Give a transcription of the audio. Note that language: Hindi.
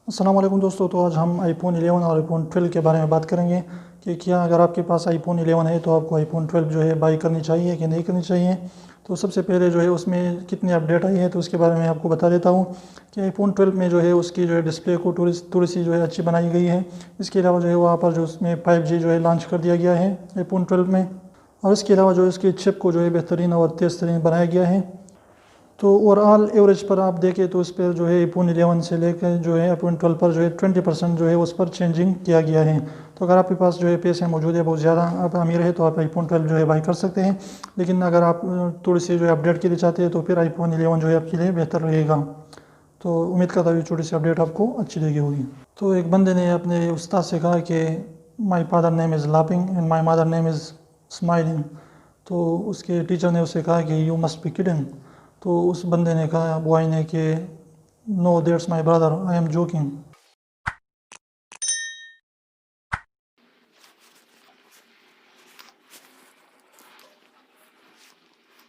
अस्सलाम वालेकुम दोस्तों। तो आज हम आईफोन 11 और आईफोन 12 के बारे में बात करेंगे कि क्या अगर आपके पास आईफोन 11 है तो आपको आईफोन 12 जो है बाई करनी चाहिए कि नहीं करनी चाहिए। तो सबसे पहले जो है उसमें कितनी अपडेट आई है तो उसके बारे में आपको बता देता हूँ कि आईफोन 12 में जो है उसकी जो है डिस्प्ले को थोड़ी सी जो है अच्छी बनाई गई है। इसके अलावा जो है वहाँ पर जो उसमें 5G जो है लॉन्च कर दिया गया है आईफोन 12 में। और इसके अलावा जो है उसकी चिप को जो है बेहतरीन और तेज़ तरीन बनाया गया है। तो ओवरऑल एवरेज पर आप देखें तो इस पर जो है आईफोन 11 से लेकर जो है आईफोन 12 पर जो है 20% जो है उस पर चेंजिंग किया गया है। तो अगर आपके पास जो है पैसे मौजूद है, बहुत ज़्यादा आप अमीर है, तो आप आईफोन 12 जो है बाई कर सकते हैं। लेकिन अगर आप थोड़ी सी जो है अपडेट के लिए चाहते हैं तो फिर आईफोन 11 जो है आपके लिए बेहतर रहेगा। तो उम्मीद करता हूँ ये छोटी सी अपडेट आपको अच्छी लगी होगी। तो एक बंदे ने अपने उस्ताद से कहा कि my father name is laughing and my mother name is smiling. तो उसके टीचर ने उससे कहा कि यू मस्ट बी किडिंग। तो उस बंदे ने कहा, बॉय ने, कि no that's my brother, I am joking.